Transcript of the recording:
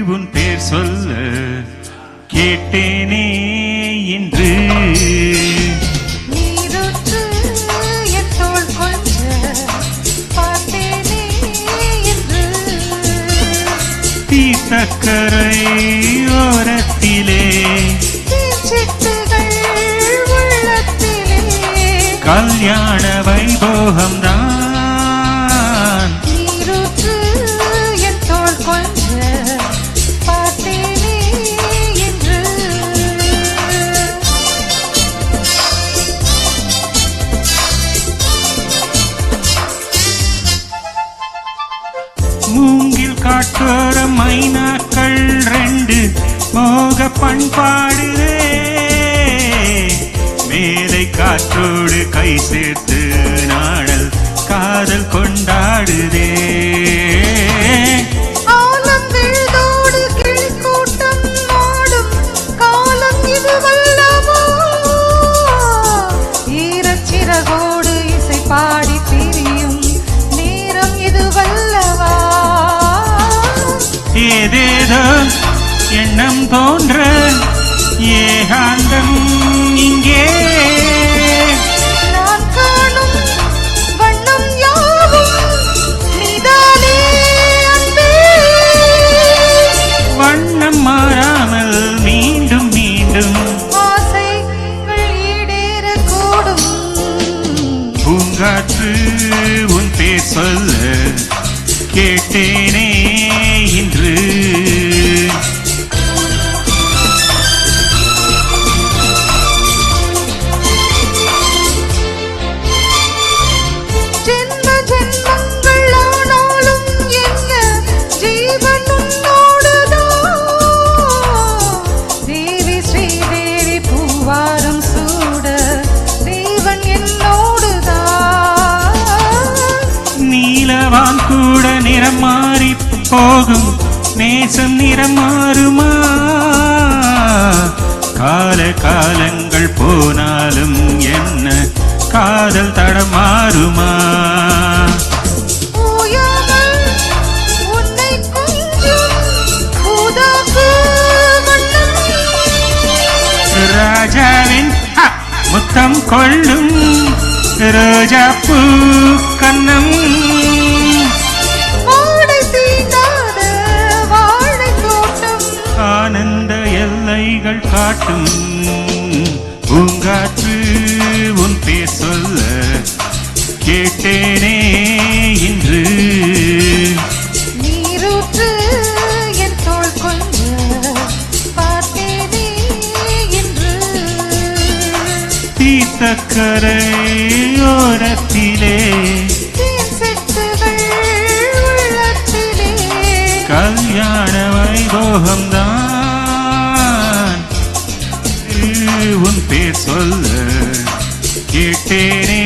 உன் பேர் சொல்ல கேட்டேனே இன்று நீருற்று என் தோள் கொஞ்ச பார்த்தேனே என்று தீர்த்தக்கரை ஓரத்திலே சிட்டுகள் உள்ளத்திலே கல்யாண வைபோகம்தான் நீருற்று என் தோள் கொஞ்ச பார்த்தேனே என்று மூங்கில் காட்டோர மைனாக்கள் ரெண்டு மோக பண்பாடுதே மேலை காற்றோடு கை சேர்த்து நாடல் காதல் கொண்டாடுதே ஆலம் விழுதோடு கிளிக்கூட்டம் ஆடும் காலம் இது வல்லவோ ஈரச்சிறகோடு இசை பாடி திரியும் நேரம் இது வல்லவா ஏதேதோ எண்ணம் தோன்ற ஏகாந்தம் இங்கே நான் காணும் வண்ணம் யாவும் நீதானே அன்பே வண்ணம் மாறாமல் மீண்டும் மீண்டும் ஆசைகள் ஈடேறக்கூடும் பூங்காற்று உன் பேர் சொல்ல கேட்டேனே இன்று ஜென்ம ஜென்மங்கள் ஆனாலும் என்ன ஜீவன் உன்னோடுதான் தேவி ஸ்ரீதேவி பூவாரம் சூட தேவன் என்னோடுதான் நீலவான் கூட நிறம் மாறி போகும் நேசம் நிறம் மாறுமா கால காலங்கள் போனாலும் என்ன காதல் தடமாறுமா ஓயாமல் உன்னை கொஞ்சும் ஊதாப்பு வண்ணம் ராஜாவின் முத்தம் கொள்ளும் ரோஜாப்பூ கண்ணம் மாடை தீண்டாத வாழைத் தோட்டம் ஆனந்த எல்லைகள் காட்டும் பூங்காற்று உன் பேர் சொல்ல கேட்டேனே இன்று நீரூற்று என் தோள் கொஞ்ச பார்த்தேனே என்று தீர்த்தக்கரை ஓரத்திலே தேன் சிட்டுகள் உள்ளத்திலே கல்யாண வைபோகம்தான் உன் பேர் சொல்ல கேட்டேனே